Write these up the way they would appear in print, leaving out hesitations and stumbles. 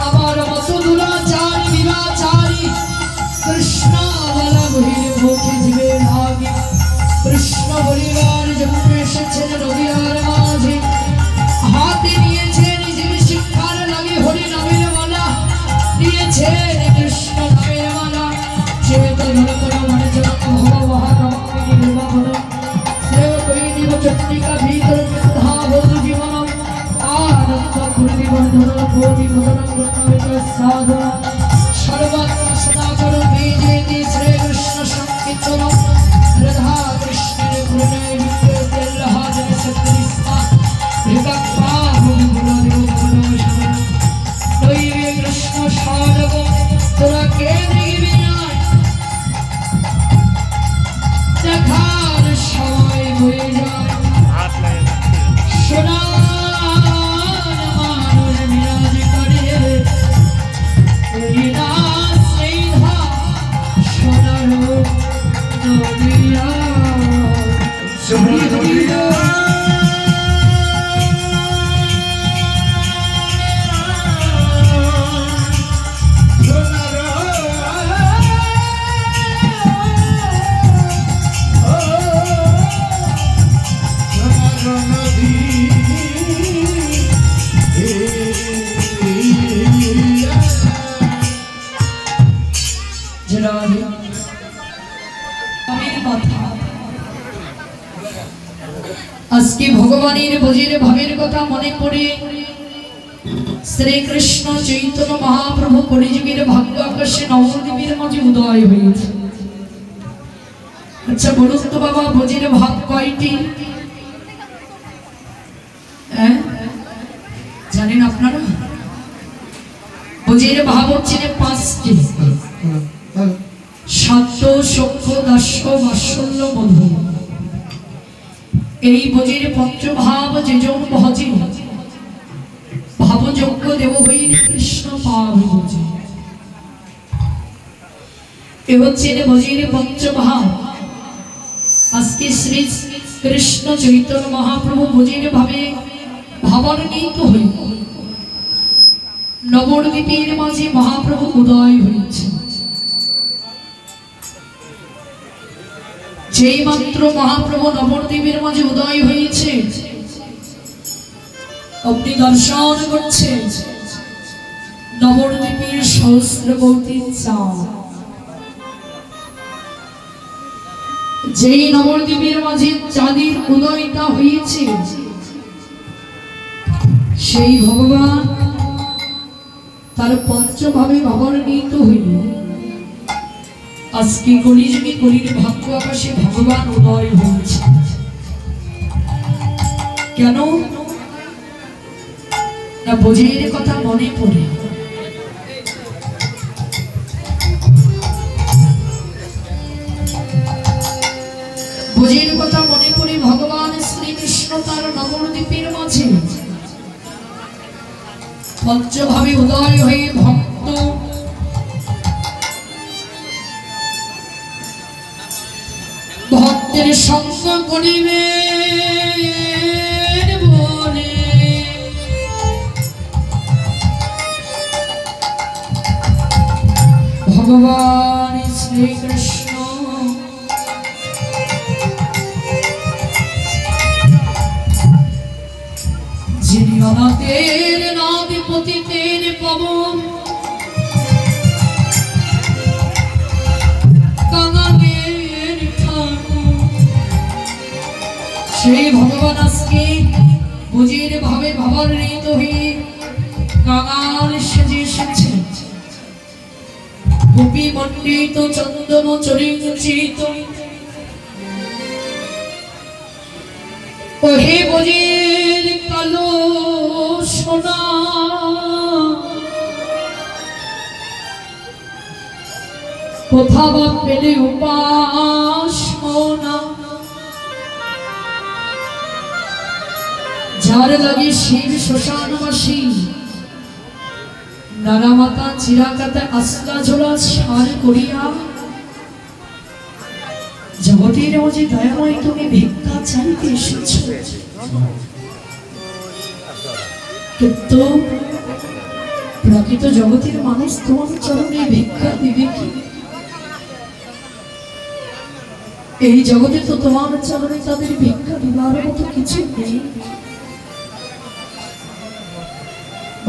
আমার মতো দুরাচারী বিরাচারী কৃষ্ণ বলা বহির মুখে জীবে ভাগে কৃষ্ণ বলিবার জন্য এসেছেন নদীয়ার মাঝে হাতে নিয়েছেন জীব শিক্ষার লাগে হরি নামের মালা নিয়েছেন কৃষ্ণ নামের মালা চেত ধরতর মনে জনক ভববাহারমামিনী নির্বাপন শ্রেয় করি নিব চন্ডিকা ভিতর ধাব জীবন আনন্দ কুর্দি বন্ধন কোটি ভগবান গুণাবিত সাধনা সর্বত্র সদা করো বিজেতি শ্রী কৃষ্ণ সংকীর্তন রাধা কৃষ্ণের প্রণয় বিদ্যে লহাজন সত্যনিষ্ঠা ঋতপ্পা ভুগুলো দেব ভুগুলো শরণ দৈবে কৃষ্ণ সাধক তোরা কে দিবি নাই দেখার সময় হয়ে যায় সোনা আজকে ভগবানের ভোজের ভাবের কথা মনে পড়ে শ্রীকৃষ্ণ চৈতন্য মহাপ্রভু কলিযুগের ভাগ্য আকাশে নবদ্বীপের মাঝে উদয় হয়েছে। আচ্ছা বলুন তো বাবা, ভোজের ভাব কয়টি জানেন আপনারা? ভোজের ভাব হচ্ছে পাঁচটি: সত্য, সখ্য, দাস্য, বাৎসল্য, মধু। এই ভোজের পঞ্চভাব যেজন ভজে ভাবযোগ্য দেব হইলে কৃষ্ণ পাবে ভোজে। এ হচ্ছে ভোজের পঞ্চভাব। আজকে শ্রী কৃষ্ণ চৈতন্য মহাপ্রভু ভোজের ভাবে ভাবান্বিত হইল। নবদ্বীপের মাঝে মহাপ্রভু উদয় হয়েছে। যেই মাত্র মহাপ্রভু নবদ্বীপের মাঝে উদয় হয়েছে, আপনি দর্শন করছেন নবদ্বীপের সহস্রবর্তী চাঁদ। যেই নবদ্বীপের মাঝে চাঁদের উদয়টা হয়েছে, সেই ভগবান তার পঞ্চভাবে ভাবান্বিত হইল। আজকে কলিযুগে কলির ভাগ্য আকাশে ভগবান উদয় হয়েছে। কেন না ভোজের কথা মনে পড়ে। ভোজের কথা মনে পড়ে ভগবান শ্রীকৃষ্ণ তার নবদ্বীপের মাঝে পঞ্চভাবে উদয় হয়ে ভক্ত ভক্তের সঙ্গ করিবে বলে ভগবান শ্রীকৃষ্ণ যিনি অনাথের নাথ পতিতের পবন সেই ভগবান আজকে ভোজের ভাবে ভাবান্বিত হয়ে কাঙাল সেজে এসেছে। গোপী মণ্ডিত চন্দন চরিঞ্চিত ওহে ভোজের কালো সোনা, কোথা বা পেলে উপাসনা, যার লাগে শিব শ্মশানবাসী নানা মাতা চিরাকাতে আসলা ঝোলা সার করিয়া জগতের মাঝে দয়াময় তুমি ভিক্ষা চাইতে এসেছ। কিন্তু প্রকৃত জগতের মানুষ তোমার চরণে ভিক্ষা দিবে কি? এই জগতে তো তোমার চরণে তাদের ভিক্ষা দিবার মতো কিছু নেই।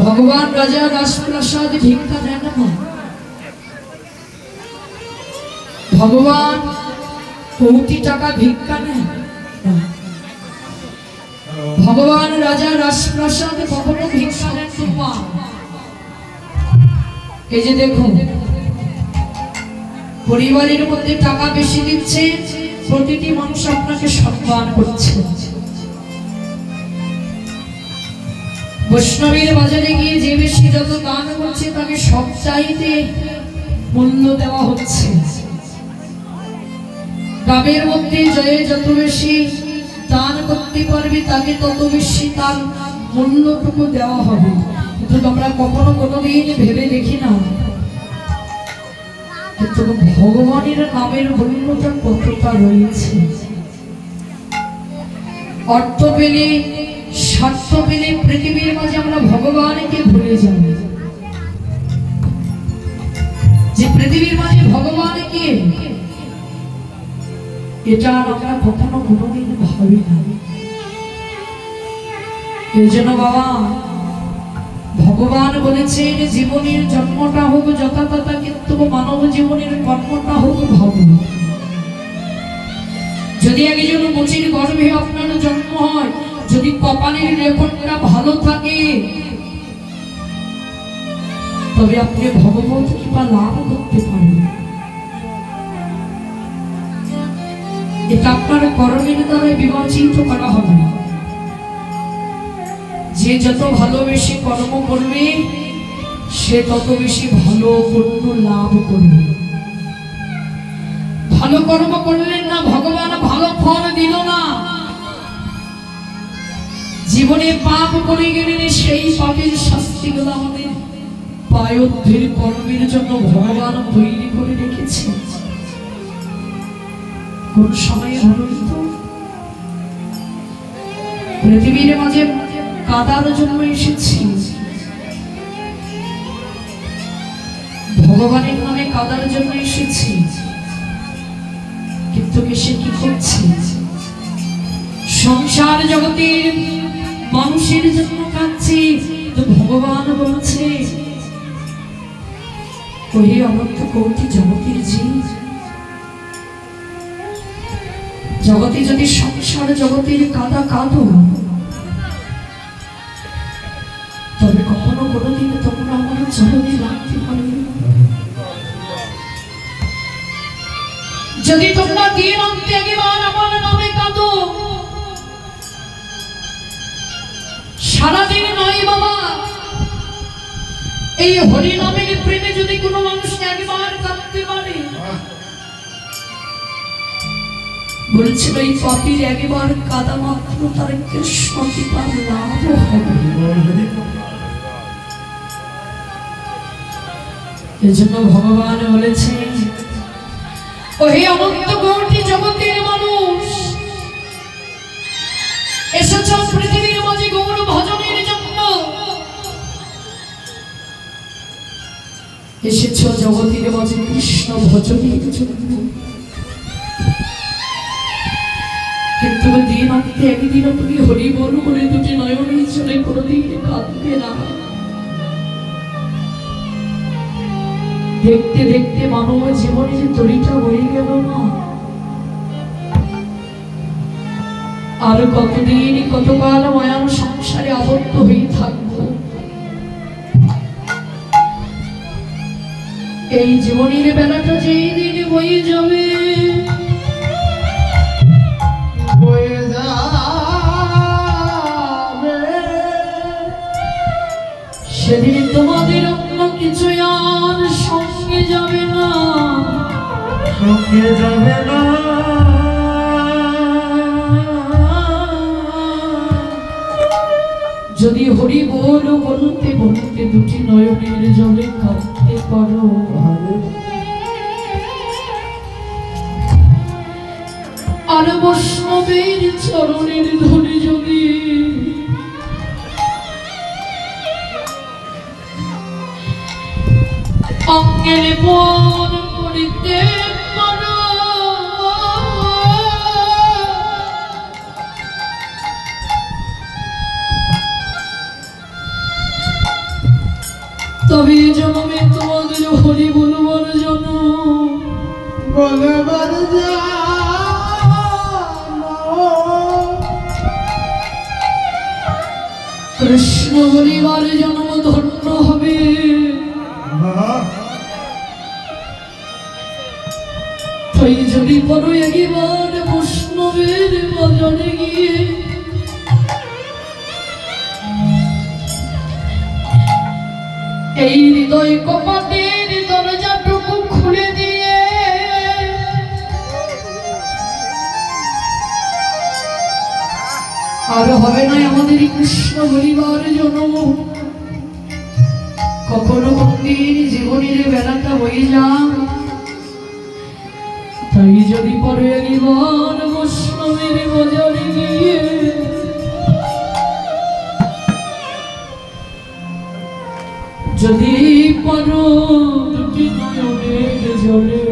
ভগবান রাজা রাজপ্রাসাদ ভিক্ষা দেন না, ভগবান কোটি টাকা ভিক্ষা নেন না, ভগবান রাজা রাজপ্রাসাদে কখনো ভিক্ষা দেন না। এই যে দেখুন, পরিবারের মধ্যে টাকা বেশি দিচ্ছে, প্রতিটি মানুষ আপনাকে সম্মান করছে। বৈষ্ণবীর বাজারে গিয়ে যে বেশি যত দান করছে তাকে সব চাইতে মূল্য দেওয়া হচ্ছে। গ্রামের মধ্যে জয়ে যত বেশি দান করতে পারবে তাকে তত বেশি তার মূল্যটুকু দেওয়া হবে। কিন্তু আমরা কখনো কোনোদিন ভেবে দেখি না কিন্তু ভগবানের নামের মূল্যটা কতটা রয়েছে। অর্থ পেলে স্বার্থ পেলে পৃথিবীর মাঝে আমরা ভগবানকে ভুলে যাব। যে পৃথিবীর মাঝে ভগবানকে, এটা আমরা কখনো কোনোদিন ভাবি না। এই জন্য বাবা ভগবান বলেছেন জীবনের জন্মটা হোক যথাতথা, কিন্তু মানব জীবনের কর্মটা হোক ভাব। যদি একজন মুচির গর্ভে আপনার জন্ম হয়, যদি কপালের রেকর্ডটা ভালো থাকে, তবে আপনি ভগবত কৃপা লাভ করতে পারবেন। এটা আপনার কর্মের দ্বারা বিবেচিত করা হবে। যে যত ভালোবেসে কর্ম করবে সে তত বেশি ভালো পুণ্য লাভ করবে। ভালো কর্ম করলেন না, ভগবান ভালো ফল দিল না। জীবনে পাপ করে গেলেন, সেই পাপের শাস্তিগুলো আমাদের পায়োদ্ধের কর্মের জন্য ভগবান তৈরি করে রেখেছে। কোন সময়ে হয়তো পৃথিবীর মাঝে কাদার জন্য এসেছি, ভগবানের নামে কাদার জন্য এসেছি, কিন্তু সে কি করছে? সংসার জগতের মানুষের জন্য কাঁদছে। তো ভগবান বলছে, ওহে অনন্ত কোটি জগতের জীব, জগতে যদি সংসার জগতের কাদা কাঁদো, তবে কখনো কোনোদিন তোমরা আমার চরণে রাখতে পারবে না। যদি তোমরা দিন অন্তে একবার আমার নামে কাঁদো, সারাদিন নয় বাবা, এই হরি নামের প্রেমে যদি কোনো মানুষ একবার কাঁদতে পারে, বলছিল এই পাপির একবার কাদা মাত্র তার কৃষ্ণ কৃপার লাভ হবে। এজন্য ভগবান বলেছেন, ওহে অনন্ত কোটি জগতের মানুষ, এসেছ পৃথিবীর মাঝে গৌর ভজনের জন্য, এসেছ জগতের মাঝে কৃষ্ণ ভজনের জন্য। কিন্তু দিন অন্তে একদিন তুমি হরি বল বলে দুটি নয়নের জলে কোনোদিন কাঁদবে না। দেখতে দেখতে মানব জীবনের তরিটা হয়ে গেল না। আর কতদিন কতকাল মায়ার সংসারে আবদ্ধ হয়ে থাকবো। এই জীবনের বেলাটা যেই দিন বয়ে যাবে, সেদিন তোমাদের অন্য কিছু আর সঙ্গে যাবে না, সঙ্গে যাবে না। যদি হরি বল বলতে বলতে দুটি নয়নের জলে কাঁদতে পারো, আর বৈষ্ণবের চরণের ধরে যদি এলে পর করিতে পারো তবে জন্মে তোমাদের হরি বলবার জন্য বলবার কৃষ্ণ হরিবার জন্ম ধন্য হবে তাই যদি পরো একবার বৈষ্ণবের বাজারে গিয়ে এই হৃদয় কপাটের দরজাটুকু খুলে দিয়ে আর হবে না আমাদের কৃষ্ণ বলিবার জন্ম কখনো কোনদিন জীবনের বেলাটা হয়ে যায় তাই যদি পরে একবার বৈষ্ণবের বাজারে গিয়ে যদি পারো দুটি নয়নের জলে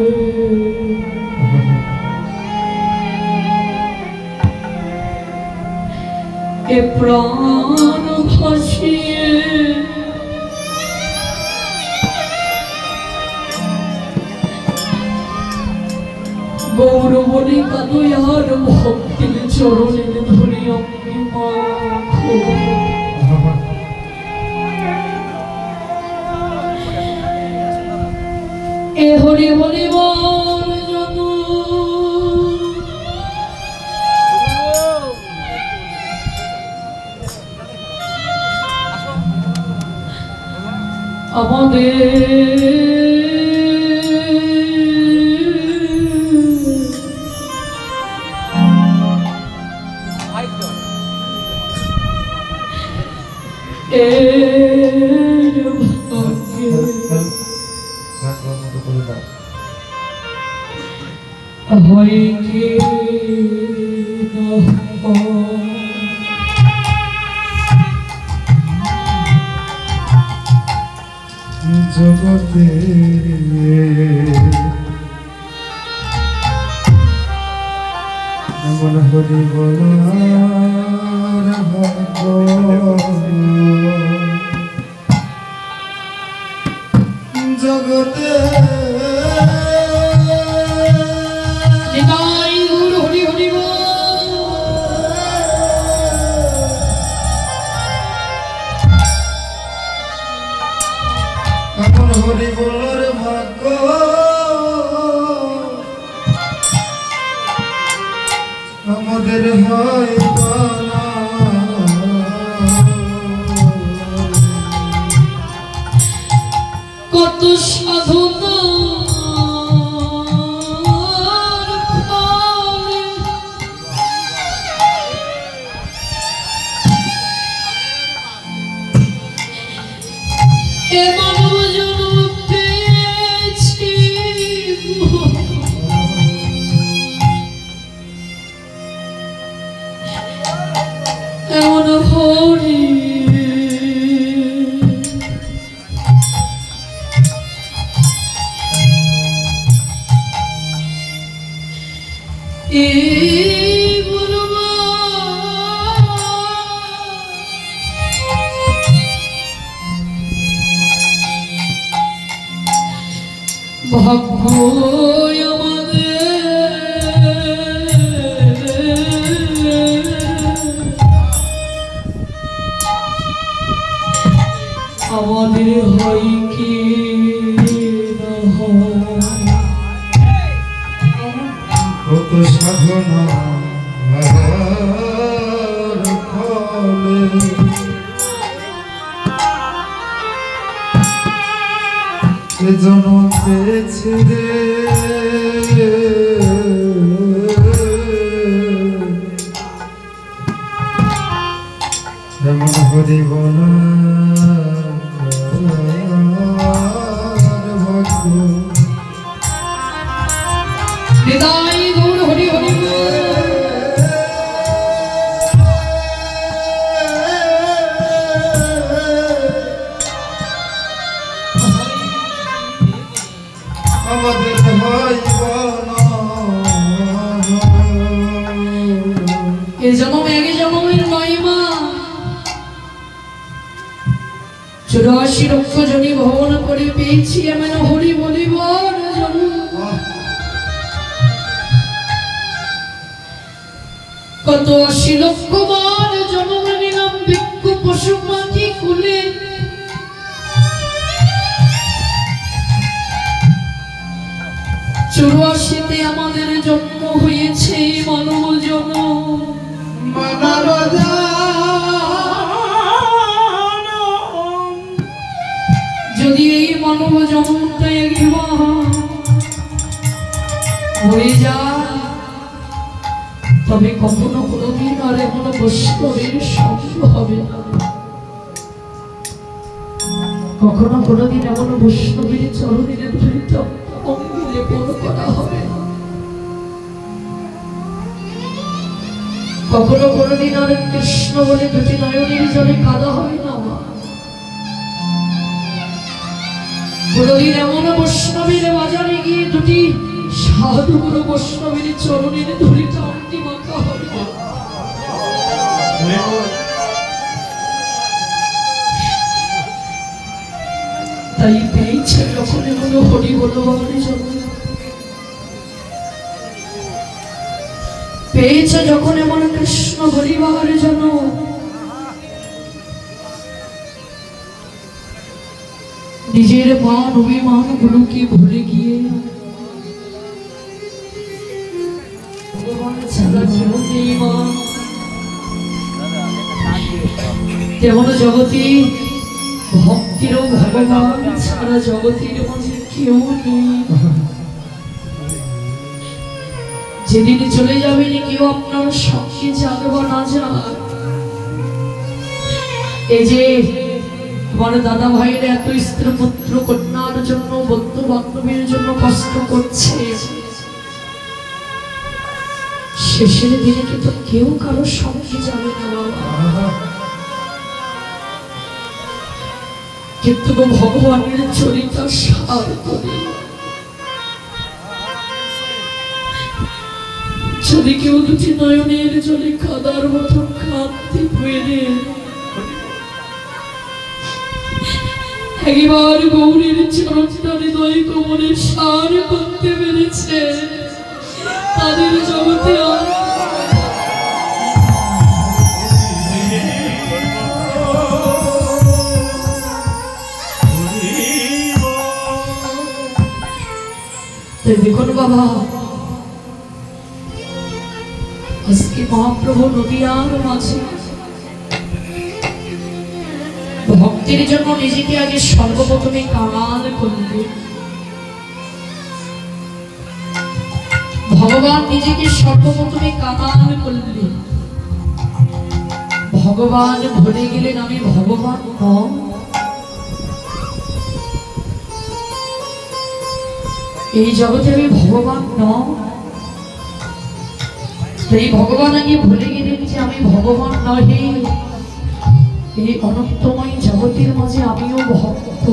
এ প্রাণ ভাসিয়ে গৌরবনে কাদয়ার ভক্তির চরণের ধরি অঙ্গে মাখো এ হরি বলিবার জন্য আমাদের হয় কি জগতে এমন হরি বলার ভাগ্য জগতে হরি হরি এমন হরি বলার ভাগ্য আমাদের হয় না কত সাধনা এ মানব জন্ম পেয়েছি এমন হরি ভাগ্য আমাদের হয় কি কত সাধনা ফলে এ জনম পেয়েছে রে এমন হরি বলার ভাগ্য হৃদয় গৌর হরি হরি 84 লক্ষ জনি ভ্রমণ করে পেয়েছি এমন হরি বলিবার জন। কত 80 লক্ষ বার জন্ম নিলাম বৃক্ষ পশু পাখি কুলে, 84তে আমাদের জন্ম হয়েছে মানব জন্ম। যদি এই মানব জন্মটা একবার হয়ে যায় তবে কখনো কোনোদিন আর এমন বৈষ্ণবের সঙ্গ হবে না, কখনো কোনোদিন এমন বৈষ্ণবের চরণের ধৃত অঙ্গে লেপন করা হবে না, কখনো কোনোদিন আর কৃষ্ণ বলে দুটি নয়নের জলে কাঁদা হবে না, কোনোদিন এমন বৈষ্ণবের বাজারে গিয়ে দুটি সাধুগুরু বৈষ্ণবের চরণের ধরিটা অন্তিম মাখা হবে না। তাই পেয়েছে যখন এমন হরি বলবার জন্য, পেয়েছে যখন এমন কৃষ্ণ বলিবার জন্য, নিজের মান অভিমান গুলোকে ভুলে গিয়ে তেমন জগতে ভক্তিরও ভগবান ছাড়া জগতের মাঝে কেউ নেই। যেদিন চলে যাবেন কেউ আপনার সঙ্গে যাবে বা না যাক, এই যে আমার দাদা ভাইয়ের এত স্ত্রী পুত্র কন্যার জন্য বন্ধু বান্ধবের জন্য কষ্ট করছে, শেষের দিনে কিন্তু কেউ কারো সঙ্গে যাবে না বাবা, কিন্তু ভগবানের চরিত্র সার করে যদি কেউ দুটি নয়নের জলে কাদার মতো কাঁদতে পেরে একবার গৌরীর চরণটা হৃদয় কোমরে সার করতে পেরেছে, তাদের জগতে দেখুন বাবা, আজকে মহাপ্রভু নদিয়ার মাঝে ভক্তির জন্য নিজেকে আগে সর্বপ্রথমে কাঙাল করবে, ভগবান নিজেকে সর্বপ্রথমে কাঙাল করবে, ভগবান ভুলে গেলেন আমি ভগবান নয়, এই জগতে আমি ভগবান নয়, এই ভগবান আগে ভুলে গেলেন যে আমি ভগবান নহে, এই অনন্তময় জগতের মাঝে আমিও ভক্ত,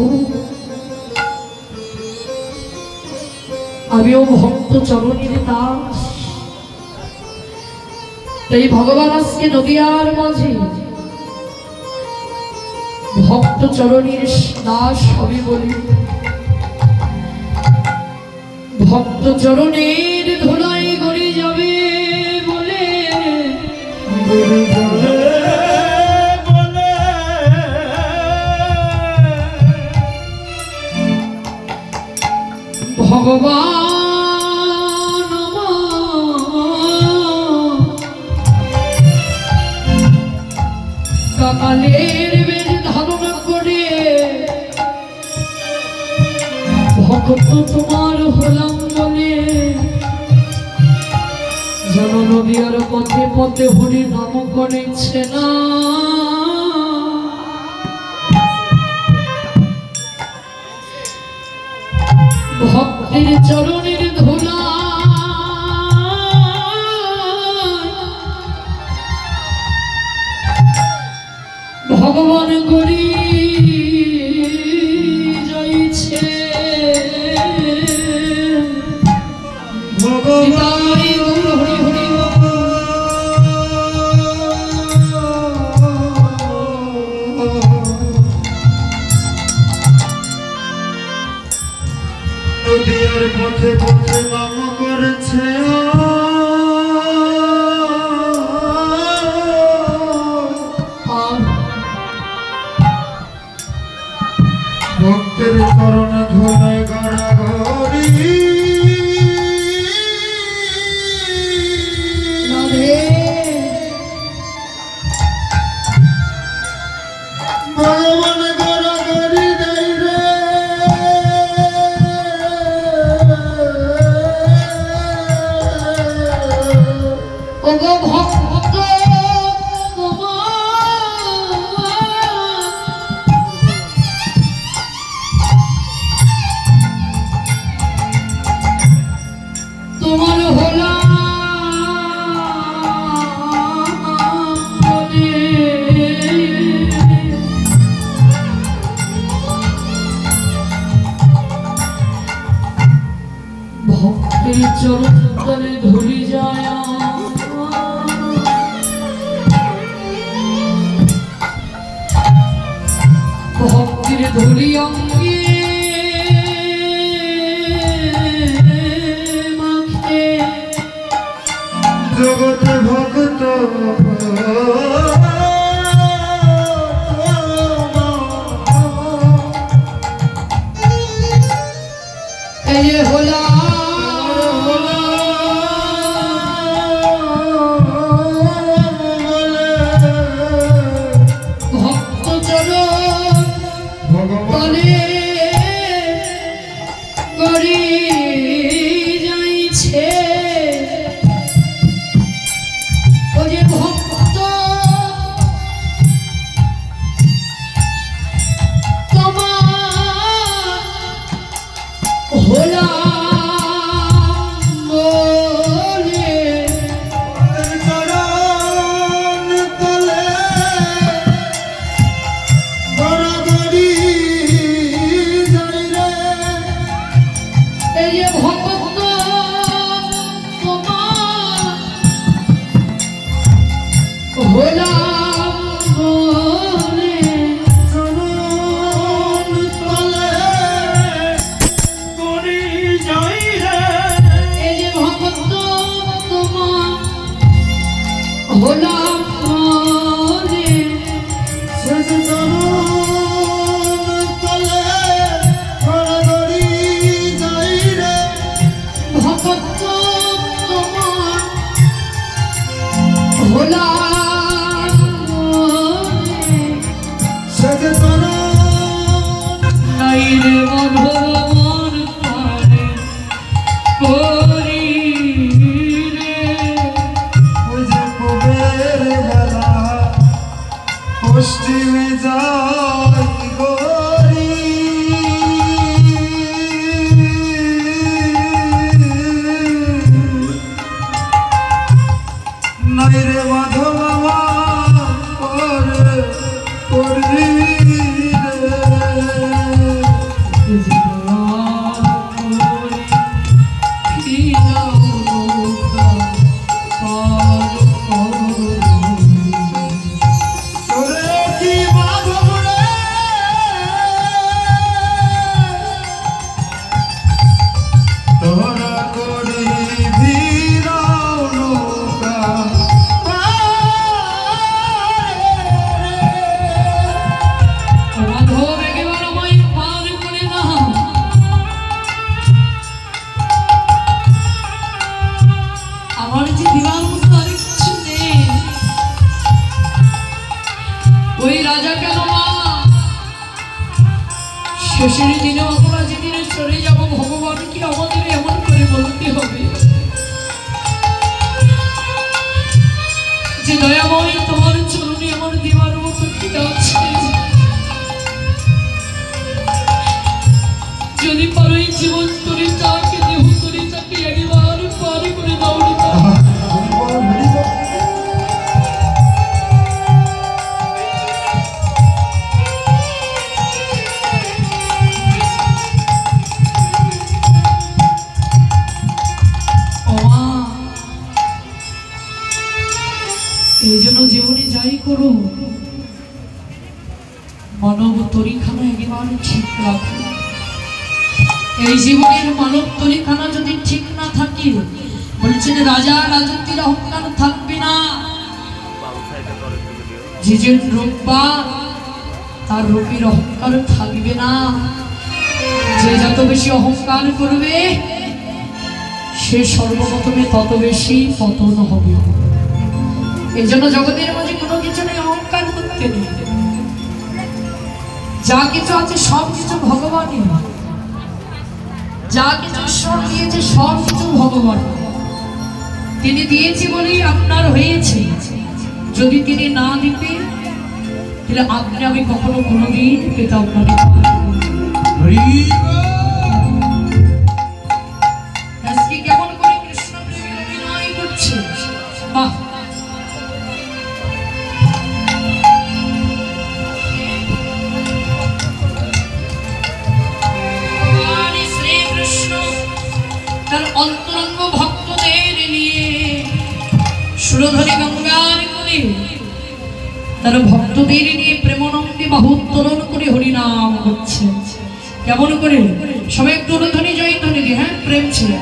আমিও ভক্ত চরণের দাস। তাই ভগবান আজকে নদিয়ার মাঝে ভক্ত চরণের দাস হবে বলে ভক্ত চরণের ধুলায় গড়ে যাবে বলে ভগবান কাকালের বেশ ধারণা করে ভক্ত তোমার হলাম বলে যেন নদিয়ার পথে পথে হরি নাম করেছে না, ভক্তের চরণের ধুলা ভগবান গড়ি যাইছে, পথে পথে নাম করেছে ভক্তের চরণে ধরে গড়াগড়ি ভগবান গড়াগড়ি দেয় রে ওগো ভক্ত তোমার হলা ভক্তের চরণ তলে ধরি যায় ভক্তির ধরি অঙ্গে মাখে জগতে ভক্ত এই হলা ভক্ত চরণ তলে করি যাইছে ও যে ভক্ত তোমার হলাম বলে চরণ তলে গড়াগড়ি যাই রে এই যে ভক্ত তোমার হলাম বলে চরণ তলে গড়ি যাই রে এই যে ভক্ত তোমার হলাম বলে শেষ চরণ তলে গড়াগড়ি যাই রে ভক্ত তোমার হলাম বলে শেষ চরণ নাই রে মধুর পারে করি রে ওই যে কুবের বেলা পশ্চিমে যাই গরি নাই রে মাধব আমার করে করি রে তোরে কি মাধব রে তোরা করি ভিড়াও নৌকা মাধব একেবারে আমায় পার করে দাও আমার যে দিবার মতো আর কিছু নেই ওই রাজা কেন মা শেষের দিনে আমরা যেদিনে চলে যাব ভগবান কি আমাদের এমন করে বলতে হবে যে দয়াময় তোমার চরণে আমার দিবার মতো কি আছে যদি পারো এই জীবন তরি তাকে দেহ তরি তাকে একবার পার করে দাও রে মা। এই জন্য জীবনে যাই করো মানব তরিখানা একেবারে ঠিক রাখো এই জীবনের মানব তরিখানা যদি ঠিক না থাকে, বলছেন রাজা রাজত্বের অহংকার থাকবে না। যে রূপবান তার রূপের অহংকার থাকবে না। যে যত বেশি অহংকার করবে সে সর্বপ্রথমে তত বেশি পতন হবে। এই জন্য জগতের মাঝে কোনো কিছু নেই অহংকার করতে নেই। যা কিছু আছে সব কিছু ভগবানই, যা কিছু ঈশ্বর দিয়েছে সব কিছু ভগবান। তিনি দিয়েছি বলেই আপনার হয়েছে। যদি তিনি না দিতেন তাহলে আপনি আমি কখনো কোনোদিন পেতাম না। আজকে কেমন করে কৃষ্ণ প্রেমে অভিনয় করছে, বাহ! তার অন্তরঙ্গ ভক্তদের নিয়ে সুরধরি গঙ্গার কোলে তার ভক্তদের নিয়ে প্রেমানন্দে বাহু উত্তোলন করে হরিনাম করছে। কেমন করে? সবাই একটু ধ্বনি জয় ধ্বনি দিয়ে, হ্যাঁ, প্রেম ছিল।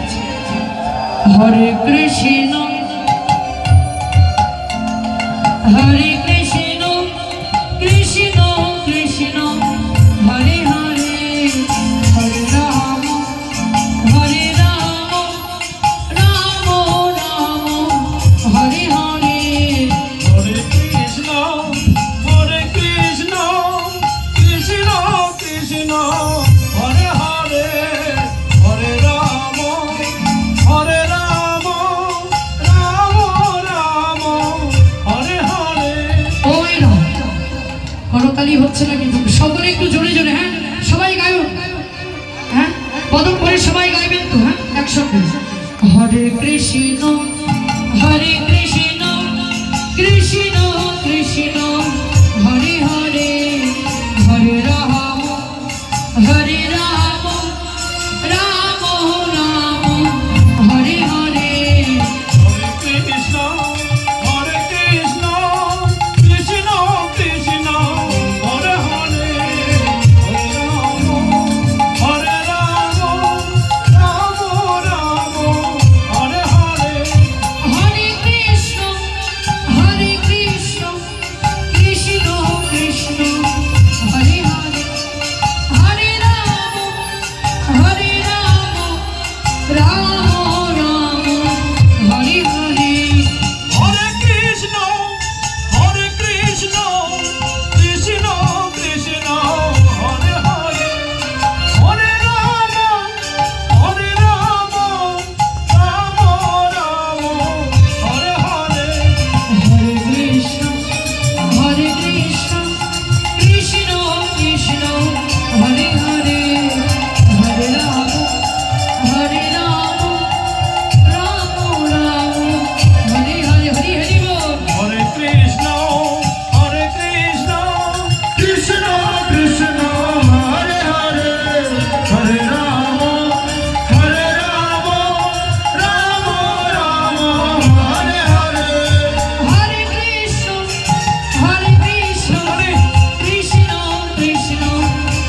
হরে কৃষ্ণ হরে কৃষ্ণ কৃষ্ণ কৃষ্ণ হরে হরে হরে রাম হরে রাম রাম রাম হরে হরে। হরে কৃষ্ণ কৃষ্ণ কৃষ্ণ হরে হরে হরে রাম রাম রাম হরে হরে। ওই না করতালি হচ্ছে না কিন্তু সকলে একটু জোরে জোরে, হ্যাঁ, সবাই গায়ো, হ্যাঁ, পদক করে সবাই গাইবেন তো, হ্যাঁ, একসঙ্গে। হরে কৃষ্ণ কৃষ্ণ কৃষ্ণ হরে হরে হরে রাম রাম রাম হরে হরে। হরে কৃষ্ণ কৃষ্ণ কৃষ্ণ হরে হরে হরে রাম রাম রাম হরে হরে। হরে কৃষ্ণ কৃষ্ণ কৃষ্ণ কৃষ্ণ হরে হরে হরে রাম রাম রাম হরে হরে। হরে কৃষ্ণ কৃষ্ণ কৃষ্ণ কৃষ্ণ হরে হরে হরে রাম রাম রাম হরে হরে। হরে কৃষ্ণ কৃষ্ণ কৃষ্ণ হরে হরে হরে রাম রাম রাম হরে হরে। হরি হরি বল। হরে কৃষ্ণ কৃষ্ণ কৃষ্ণ হরে হরে হরে রাম রাম রাম হরে হরে। হরে কৃষ্ণ কৃষ্ণ কৃষ্ণ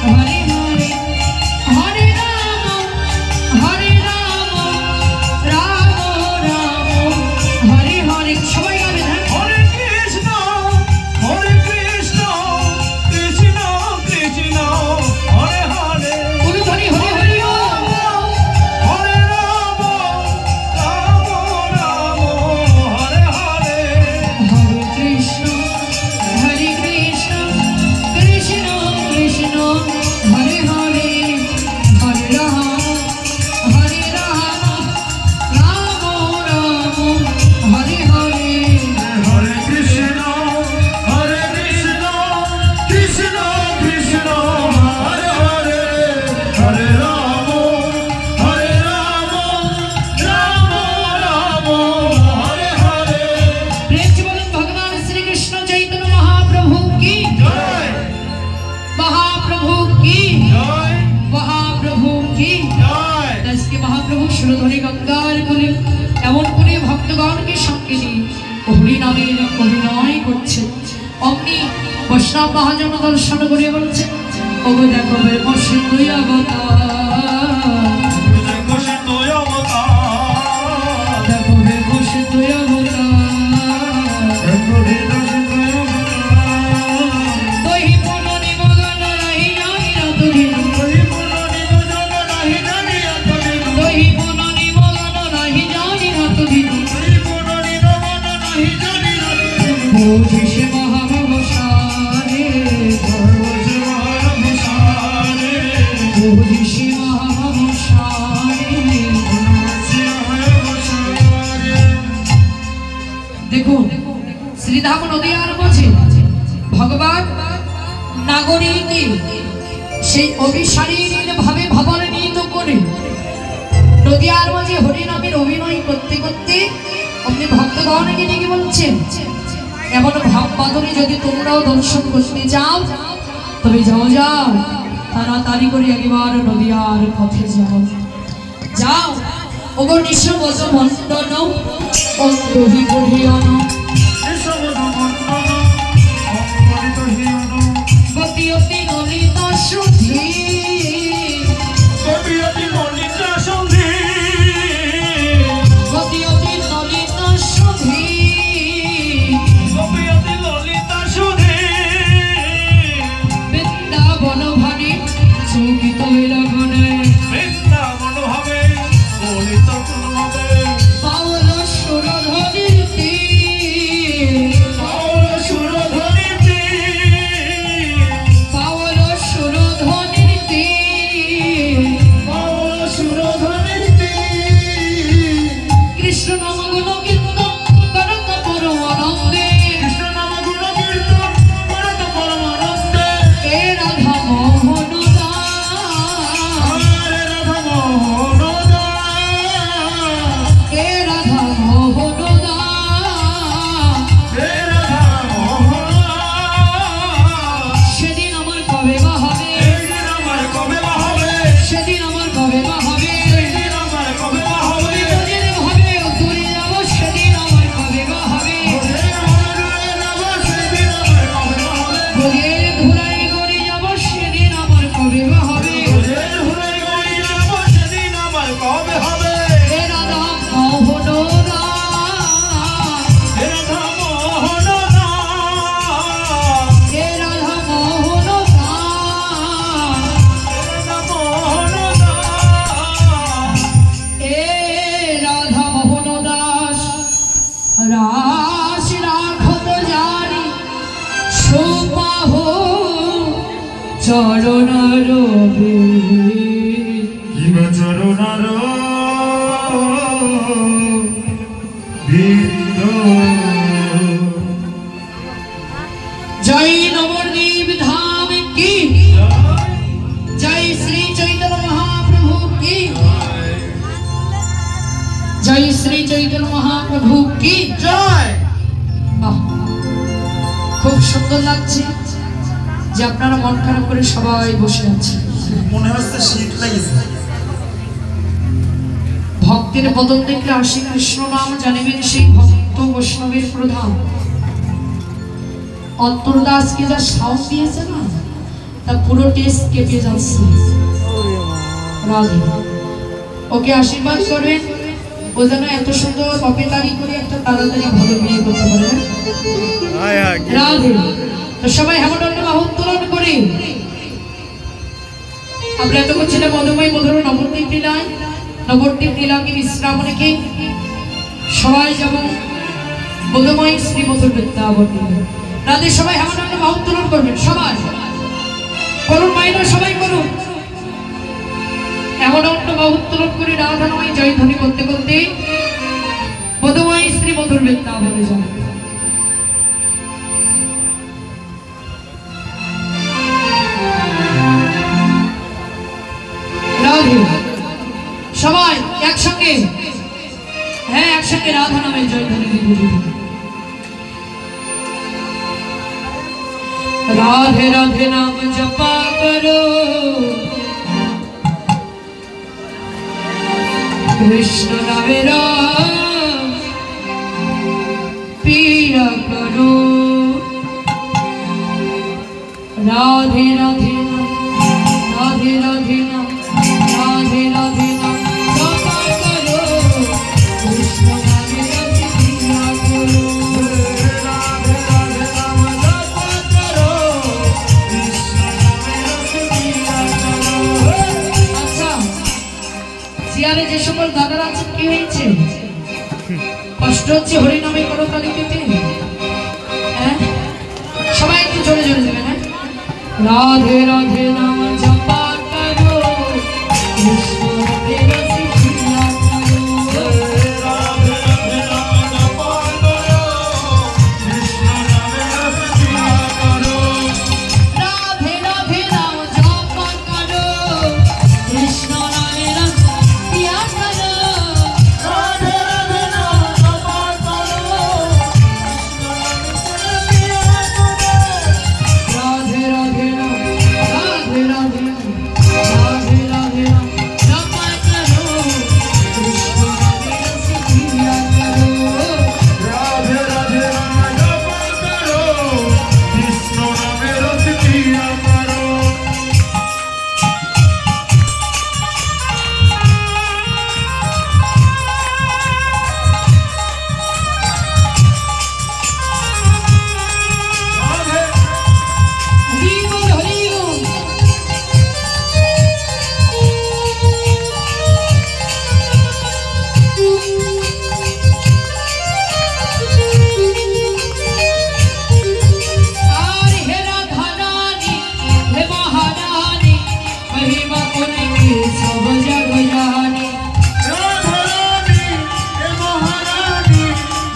হরে হরে হরে রাম রাম হরে হরে। সবাই গাবেন, হ্যাঁ। হরে কৃষ্ণ কৃষ্ণ কৃষ্ণ হরে হরে অনুধ্বনি হরি হরি বল। হরে রাম রাম হরে হরে। হরে কৃষ্ণ কৃষ্ণ কৃষ্ণ হরে হরে হরে রাম রাম রাম হরে হরে। হরে কৃষ্ণ কৃষ্ণ কৃষ্ণ হরে হরে হরে রাম রাম রাম হরে হরে। প্রেম से बोलें भगवान श्री कृष्ण चैतन्य महाप्रभु की জয় महाप्रभु की জয় महाप्रभु की। জয়। আজকে মহাপ্রভু সুরধরি গঙ্গার কোলে এমন করে ভক্তগণকে সঙ্গে নিয়ে হরি নামের অভিনয় করছে। অমনি বৈষ্ণব মহাজন দর্শন করে বলছে, ওগো দেখো প্রেম সিন্ধু অবতার দেখো সে তুই অবতার, দেখো দেখো সে তুই অবতার। দেখো দেখো সে তুই অবতার, দহি পুন নিমগন রাহি জানি রাতদিন, ওই পুরানি ভজন নাহি জানি এতদিন, দহি পুন নিমগন রাহি জানি রাতদিন। ওই পুরানি ভজন নাহি জানি এতদিন, বুঝিস মহাভবসারে, সর্বসে মহাভূষারে, বুঝিস মহাভবসারে। সর্বসে মহাভূষারে। দেখুন শ্রীধাম নদীয়ার মাঝে ভগবান নাগরীকে সেই অভিসারীর ভাবে ভাবান্বিত করে নদীয়ার মাঝে হরিনামের অভিনয় করতে করতে আপনি ভক্তগণকে ডেকে বলছেন, এমন ভাব বাদনে যদি তোমরাও দর্শন করতে যাও তবে যাও যাও তাড়াতাড়ি করে একবার নদীয়ার পথে যাও যাও। ওগো নিঃস বজ মন্ডন অন্তহি করিয়ন, এসব সমর্পণ অঙ্গলিত হীন, গতি অতি ললিত সুধী, কবি অতি ললিতা সন্ধি, গতি অতি ললিত সুধী। কবি অতি ললিতা সুধি, বৃন্দাবন ভানে চৌকিত বিলগনে, বৃন্দাবন হবে ললিত তুলবে, পাওল সুরধনির তীর, পাওল সুরধনির তীর, পাওল সুরধনির তীর। পাওল সুরধনির তীর, কৃষ্ণ নাম গুণ কীর্তন করত পরম আনন্দে, কৃষ্ণ নাম গুণ কীর্তন করত পরমানন্দে, এ রাধা মোহন দাস, হরে রাধা মোহন দাস, এ রাধা মোহন দাস। হে রাধা মোহন দাস। সেদিন আমার কবে বা হবে, একদিন আমার কবে বা হবে, সেদিন আমার কবে বা হবে, একদিন আমার কবে বা হবে, যেদিন হবে দূরে যাব সেদিন আমার কবে বা হবে। ভোগের ধুলাই গড়ে যাব সেদিন আমার কবে বা হবে, এ রাধা মোহন দাস, এ রাধা মোহন দাস, এ রাধা মোহন দাস। রাস রাখত জানি সুপাহ চরণ রবি, জয় নবদ্বীপ ধাম কি, জয় শ্রী চৈতন্য মহাপ্রভু কি, জয় শ্রী চৈতন্য মহাপ্রভু কি জয়। বাহ, খুব সুন্দর লাগছে যে আপনারা মন খারাপ করে সবাই বসে আছেন। মনে হচ্ছে শীত লাগেছে। ভক্তের বদল দেখলে আসি কৃষ্ণ নাম জানিবেন সেই ভক্ত বৈষ্ণবের প্রধান। অন্তর্দাসকে যা সাহস দিয়েছে না, তা পুরো টেস্ট কেঁপে যাচ্ছে। রাধে ওকে আশীর্বাদ করবেন, ও যেন এত সুন্দর কপেতারি করে একটা তাড়াতাড়ি ভালো বিয়ে করতে পারে। রাধে তো সবাই হেমদণ্ড বাহু উত্তোলন করে আমরা এত করছিলাম মধুময় মধুর নবদ্বীপ লীলায়, নবদ্বীপ লীলাকে বিশ্রাম রেখে সবাই যেমন মধুময় শ্রী মধুর বৃন্দাবন। রাধে সবাই হেমদণ্ড বাহু উত্তোলন করবেন, সবাই করুন মাইনা, সবাই করুন হেমদণ্ড বাহু উত্তোলন করে রাধাময় জয়ধ্বনি করতে করতে মধুময় শ্রী মধুর বৃন্দাবনে যান। রাধে সবাই একসঙ্গে, হ্যাঁ একসঙ্গে রাধা নামে জয়ধ্বনি দিতে। राधे राधे नाम जपा करो, कृष्ण नामेरा पिया करो। राधे राधे नाम, राधे राधे नाम, राधे বাজারে যে সকল দাদারা আছেন কি হয়েছে? কষ্ট হচ্ছে হরিনামে করতালি দিতে? হ্যাঁ, সবাই একটু জোরে জোরে দেবেন। হ্যাঁ, রাধে রাধে নাম জপা করো, কৃষ্ণ রাধে রাধে প্রিয়া করো। রাধে রাধে নাম জপা করো, কৃষ্ণ রাধে রাধে প্রিয়া করো। রাধে রাধে নাম জপা করো, কৃষ্ণ রাধে রাধে প্রিয়া করো। রাধে রাধে নাম জপা করো, কৃষ্ণ রাধে রাধে প্রিয়া করো। রাধে রাধে নাম, রাধে রাধে নাম, রাধে রাধে নাম জপা করো, কৃষ্ণ রাধে রাধে প্রিয়া করো। রাধে রাধে নাম জপা করো, কৃষ্ণ নামে রস প্রিয়া করো। রাধে হরি বল হরি বল। আর হে রাধা রানী, হে মহারানী, মহিমা কোনকি সব জগ জানি। রাধা রানী এ মহারানী,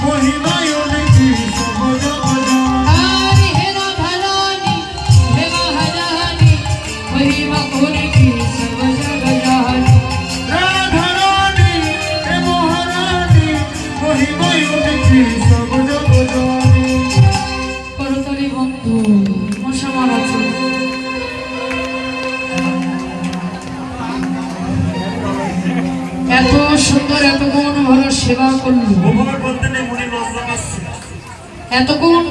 মহিমায় অনেকি সব জগ জানি। আর হে রাধা রানী, হে মহারানী, মহিমা কোনকি সব জগ জানি। রাধা রানী এ মহারানী, মহিমায় অনেকি সব জগ জানি। করতলি বন্ধু মশা মারাছে। এত সুন্দর এত গুণ ভালো সেবা করলো, ওভাবে বলতে নেই, মনে লজ্জা পাচ্ছে। এতক্ষণ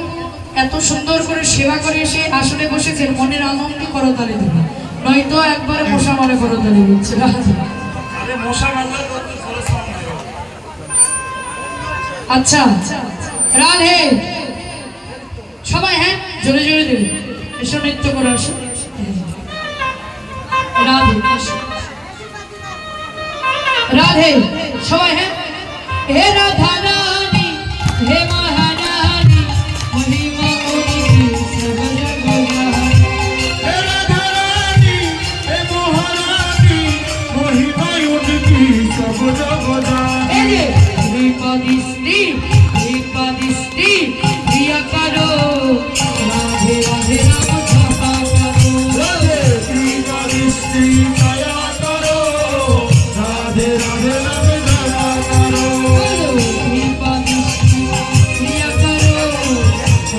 এত সুন্দর করে সেবা করে এসে আসলে বসেছেন মনের আনন্দ করতালি দেবে, নয়তো একবারে মশা মারে করতালি দিচ্ছে। আরে মশা মারলে তো একটু খরচ কম হবে। আচ্ছা রাধে সবাই, হ্যাঁ জোরে জোরে দেবে, এসো নৃত্য করে আসো। রাধে এসো। রাধে সবাই, হ্যাঁ, হে রাধা রানী, হে মহারানী, মহিমা কোনকি সব জগ জানি। হে রাধা রানী এ মহারানী, মহিমায় অনেকি সব জগ জানি। এই যে শ্রীপদিশ্রী, শ্রীপদিশ্রী প্রিয়া করো, রাধে রাধে নাম জপা করো। রাধে শ্রীপদিশ্রী দয়া করো, রাধে রাধে নাম জপা করো। শ্রীপদিশ্রী প্রিয়া করো,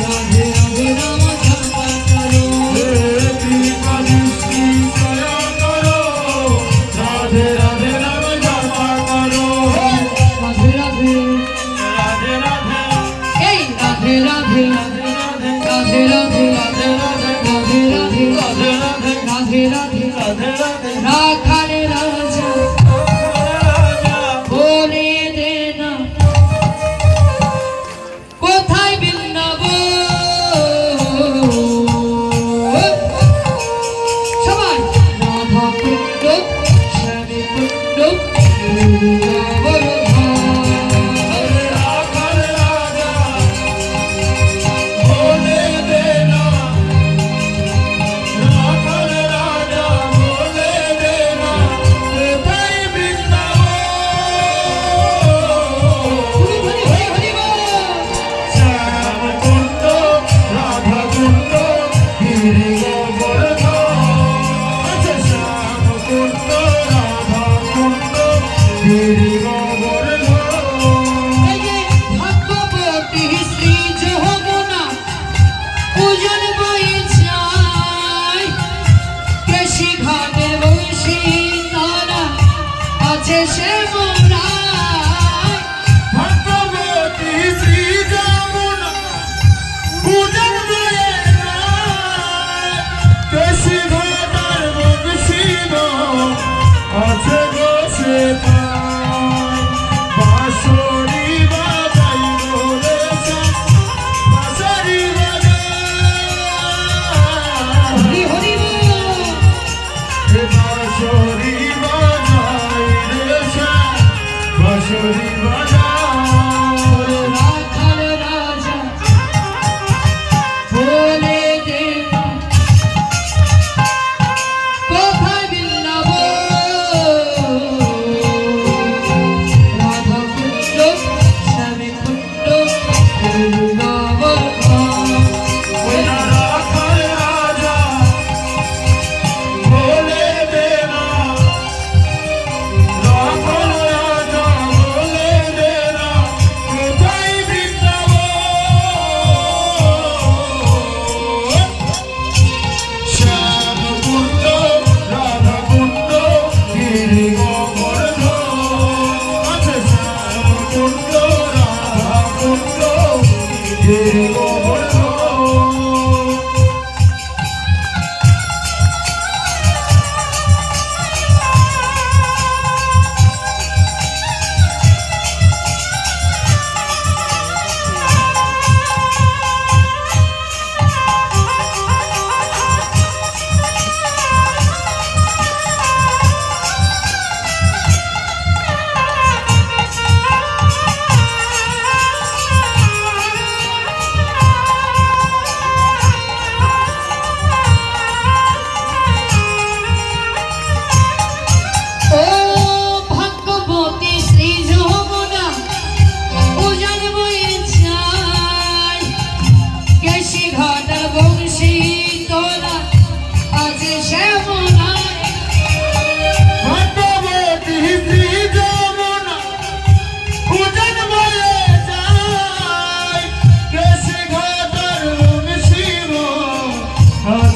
রাধে রাধে নাম জপা করো। হে শ্রীপদিশ্রী দয়া করো, রাধে রাধে নাম জপা করো। রাধে রাধে, রাধে রাধে এই রাধে রাধে, রাধে রাধে, রাধে রাধে, রাধে রাধে, রাধে রাধে, রাধে রাধে রাখাল রাজা রাজা বলে দে না কোথায় বৃন্দাবন। সবাই রাধা কুণ্ড, শ্যামী কুণ্ড, রাখাল রাজা বলে দে না, রাখাল রাজা বলে দে না, কোথায় বৃন্দাবন। শ্যাম কুণ্ড, রাধা কুণ্ড, গিরি গোবর্ধন। আচ্ছা, শ্যাম কুণ্ড, রাধা কুণ্ড, গিরি গোবর্ধন। এই যে ভাগ্যবতী শ্রী যমুনা পূজন বইছায়, কেশি ঘাটের বৈশী তারা আছে সে মোরায়। ভগবতী শ্রী যমুনা পূজন বয়ে যায়, কেশি ঘাটার বংশী আছে গো সে পায়। বাঁশরি বাজাই রে শ্যাম, বাঁশরি বাজাই। হরি হরি বল। বাঁশরি বাজাই রে শ্যাম,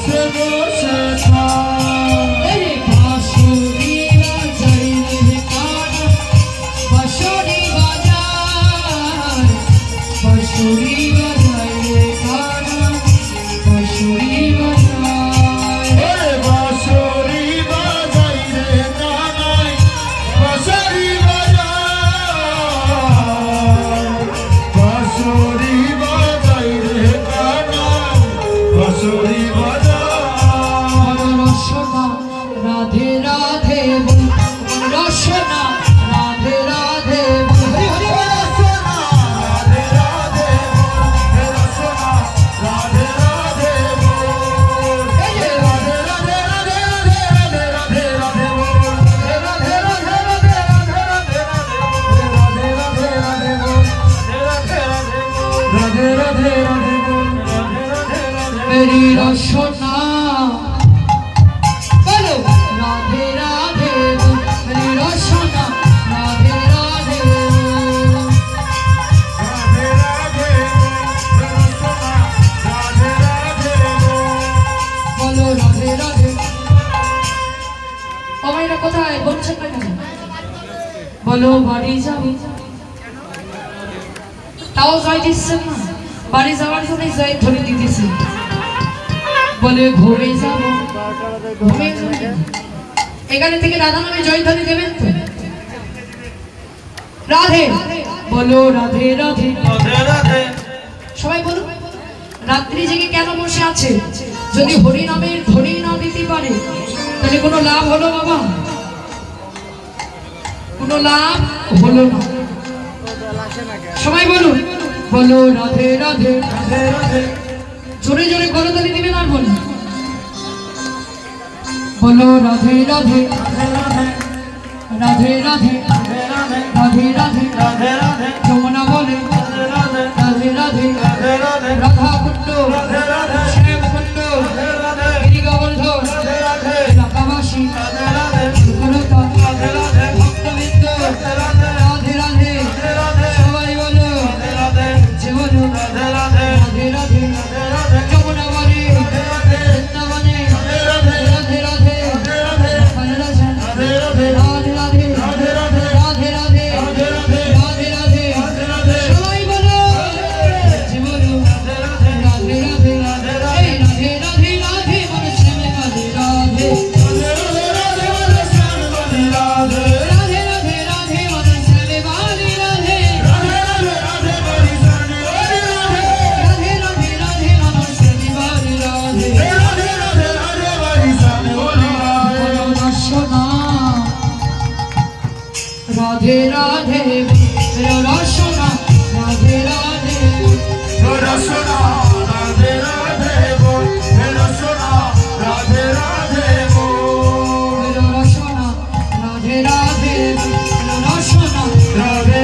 পাশে বসে থাক। বাঁশুরি বাজাইলে কানা বাঁশুরি বাজার বাঁশুরি বাজাইলে কানা বাঁশুরি বাজার বাঁশুরি বাজাই রে কানাই বাঁশুরি বাজাই বাঁশুরি বাজাই রে কানাই বাঁশুরি বাজাই রসনা রাধে রাধে বল রসনা রাধে রাধে বল হরি হরি বল রাধে রাধে হে রসনা রাধে রাধে বল রাধে রাধে রাধে রাধে রাধে রাধে বল রাধে রাধে রাধে রাধে রাধে রাধে রাধে বল রাধে রাধে রাধে বল মেরি রসনা বলো রাধে রাধে বল মেরি রসনা রাধে রাধে রাধে রাধে হে রসনা রাধে রাধে বল বলো রাধে রাধে ও মাইরা কোথায় বলছেন না কেন বলো বাড়ি যাবো তাও যাই দিচ্ছেন না বাড়ি যাওয়ার জন্য যাই ধরে দিতেছি বলে ঘুরে যাবো ঘুরে যাবো এখানে থেকে রাধা নামে জয়ধ্বনি দেবেন তো রাধে বলো রাধে রাধে রাধে রাধে সবাই বলুন রাত্রি জেগে কেন বসে আছে যদি হরি নামের ধ্বনি না দিতে পারে তাহলে কোনো লাভ হলো বাবা কোনো লাভ হলো না সবাই বলুন বলো রাধে রাধে রাধে রাধে জোরে জোরে করতালি দিবেন আর বলুন বলো রাধে রাধে রাধে রাধে রাধে রাধে রাধে রাধে যমুনা বলে রাধে রাধে রাধে রাধে রাধে রাধা কুণ্ড রাধে রাধে শ্যাম কুণ্ড রাধে গিরিগোবর্ধন রাধে রাধে এলাকাবাসী রাধে রাধে সুখলতা রাধে রাধে ভক্তবৃন্দ রাধে রাধে রাধে রাধে রাধে রাধে সবাই বলো রাধে রাধে যে বলো রাধে রাধে রাধে রাধে রাধে রাধে যমুনা বলে রাধে রাধে বৃন্দাবনে রাধে রাধে রাধে রাধে রাধে রাধে বনরাজন রাধে রাধে রাধে রাধে রাধে রাধে রাধে রাধে রাধে রাধে রাধে রাধে রাধে রাধে সবাই বলো যে বলো রাধে রাধে রাধে রাধে এই রাধে রাধে রাধে মন শ্যামে রাধে রাধে রাধে রাধে রাধে মন শ্যামে বালি রাধে রাধে রাধে রাধে মন শ্যামে বালি রাধে বলো রসনা রাধে রাধে বলো রসনা রাধে রাধে বলো রসনা রাধে রাধে বলো রসনা রাধে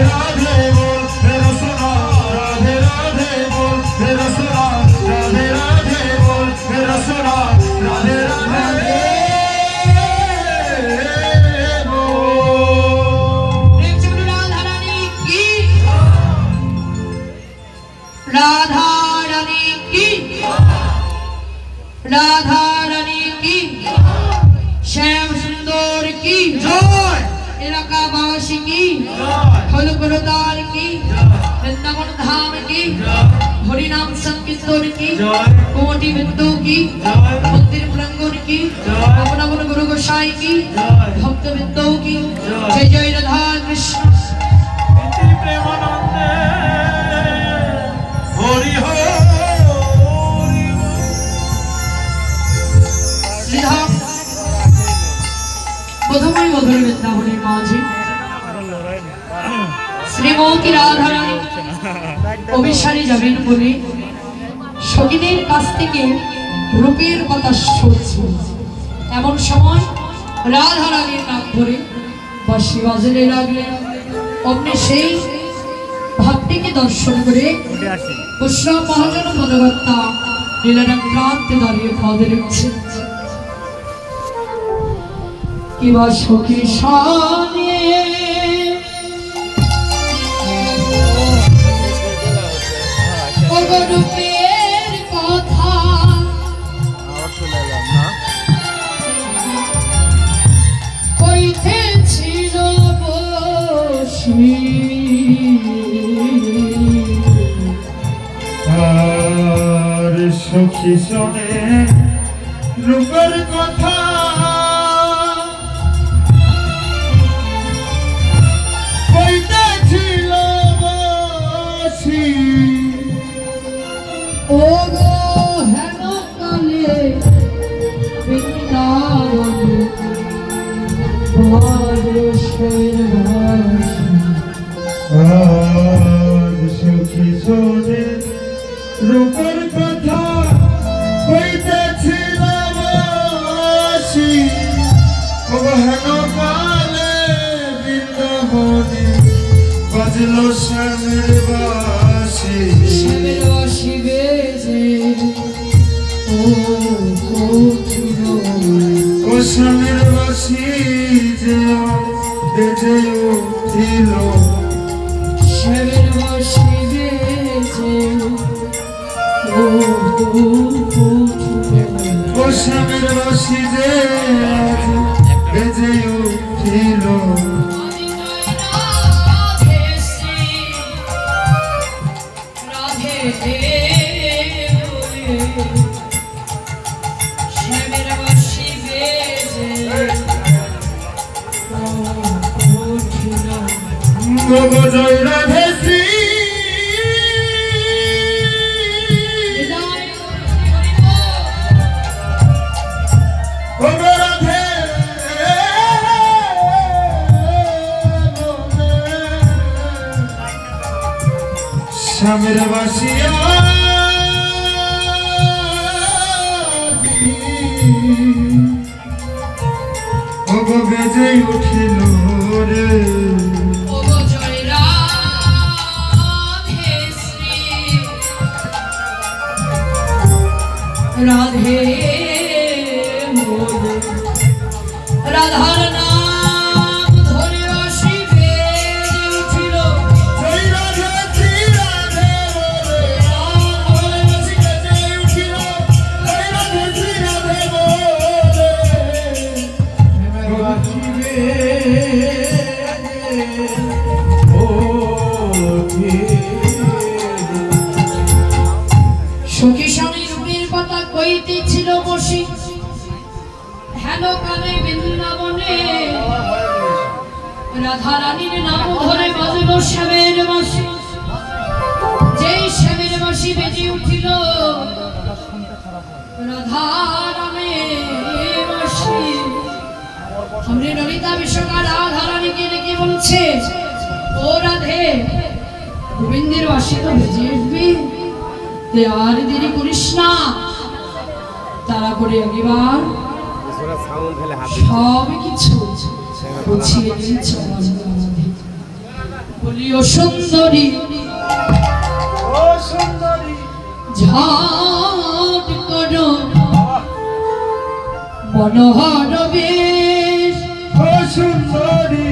রাধে প্রেম से बोलो राधा रानी की राधा रानी की राधा रानी की श्याम सुंदर की जय इलाकावासी की फलपुरदार की वृंदावन धाम की हरि नाम संकीर्तन की कोटि बिंदु की मंदिर प्रांगण की अपना अपना गुरु गोसाई की भक्त बिंदु की जय जय राधा कृष्ण হরি হরি श्रीधा প্রথমে মধুর বৃন্দাবনের মাঝে শ্রীমতী রাধা রানী অভিসারী যাবেন বলে সখীদের কাছ থেকে রূপের কথা শুনছে এমন সময় রাধা রানীর নাম ধরে বাঁশি বাজাতে লাগলেন অমনি সেই ভক্তিকে দর্শন করে পুষ্পা মহাজন পদবর্তা লীলারাম প্রান্তে দাঁড়িয়ে পদে লিখছেন কিবা সখী সানে রূপের কথা সখী শোনে রূপের কথা কইতেছিল বসি ও গো হেন কালে বৃন্দাবনে বারুষের বাসি আজ সখী শোনে রূপের কথা কইতেছিল বসি ও হেন কালে বৃন্দাবনে বাজলো শ্যামের বাঁশি শ্যামের বাঁশি বেজে ও কোকিল ও শ্যামের বাঁশি যে বেজে উঠিল শ্যামের বাঁশি বেজে ও কোকিল ও শ্যামের বাঁশি যে বেজে উঠিল জয় রাধে শ্রী রাধে শ্যামের বাসিয়া বেজে উঠিল রে রাধে রাধার নাম ধরে বাঁশি বেজে উঠিল জয় রাধে শ্রী রাধে বলে বাঁশি বেজে উঠিল জয় রাধে শ্রী রাধে বলে বাঁশি সখী স্বামী রূপের কথা কইতেছিল বসি হেন কালে বৃন্দাবনে রাধা রানীর নাম ধরে বাজলো শ্যামের বাঁশি যেই শ্যামের বাঁশি বেজে উঠিল রাধা রামের বাঁশি हमने ललिता विश्वका राधा रानी के लेके বলছে ও রাধে গোবিন্দের বাঁশি তো বেজে উঠবে তে আর দেরি করিস না তারা করে একবার সব কিছু বুঝিয়ে দিয়েছ বলি ও সুন্দরী ও সুন্দরী ঝাট করো মনোহর বেশ ও সুন্দরী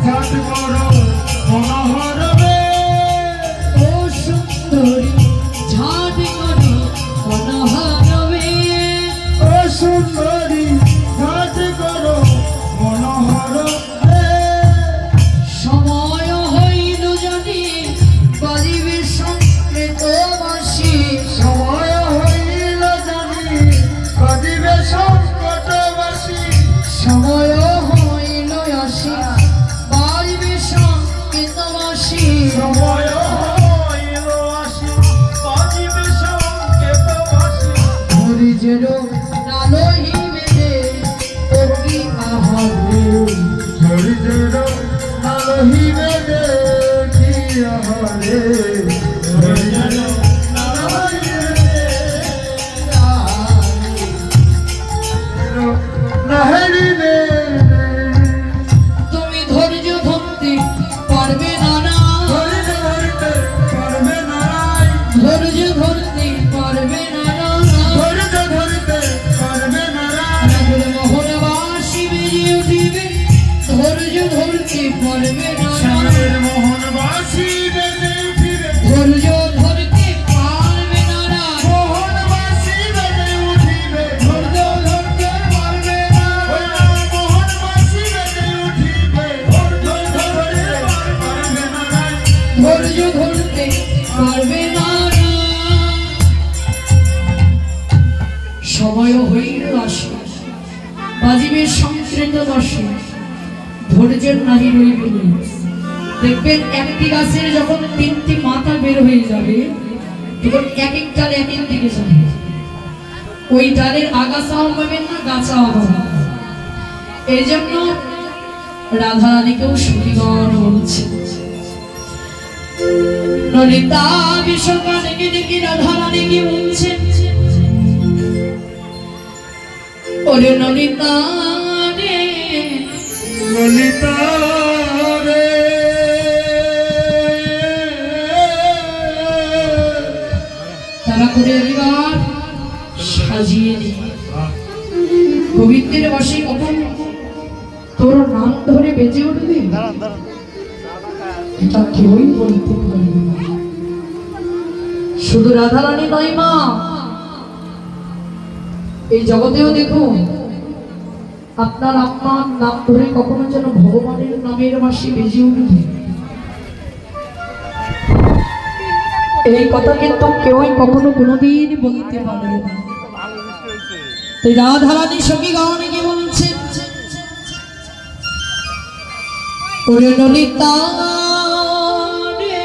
ঝাট করো মনোহর ও সুন্দরী ঝাট করো মনোহর বেশ ও সুন্দরী ঝাট করো মনোহর সময় হইল জানি বাজিবে সংস্কৃত বাসী সময় হইল জানি কদিবে সংকটবাসী সময় হইল আসি বাজিবে সংস্কৃত বাসী সময় হইল আসি কদিবে সংকেতবাসী হরি যেন নালহি বেদে তোকি আহারে হরিজর নালহিবে দেখিয়া হরে হরিজর নাহরিবে তুমি ধৈর্য ধরতে পারবে না না ধরিতে ধরিতে পারবে নারাই ধৈর্য ধরতে পারবে না না ধরিতে ধরিতে পারবে নারাই রাজুর মোহন বাসি বেজে উঠিবে ধৈর্য ধরতে পারবে না না শ্যামের মোহন বাসি বেজে উঠিবে সময় হইল আসে, বাজিবে সংকৃত দশে, ধৈর্যের নাহি রইবে লেশ। দেখবেন একটি গাছের যখন তিনটি মাথা বের হয়ে যাবে, তখন এক এক ডাল এক এক দিকে যাবে। ওই ডালের আগাছাও পাবেন না, গাছাও পাবেন না। এই জন্য রাধা রানীকেও সখীগণ বলছে, ললিতা বিশ্বকা ডেকে ডেকে রাধা রানীকে বলছে, ওরে ললিতা রে, ললিতা রে, তারা করে এবার সাজিয়ে নিয়ে গোবিন্দের বসে কখন তোর নাম ধরে বেজে উঠবে, এটা কেউই বলতে পারবে না। শুধু রাধা রানী নয় মা, এই জগতেও দেখুন আপনার আম্মার নাম ধরে কখনো যেন ভগবানের নামের বাঁশি বেজে উঠবে, এই কথা কিন্তু কেউই কখনো কোনোদিন বলতে পারবে না। তাই রাধা রানী সখীগণ কি বলছেন, ওরে ললিতা রে,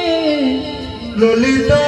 ললিতা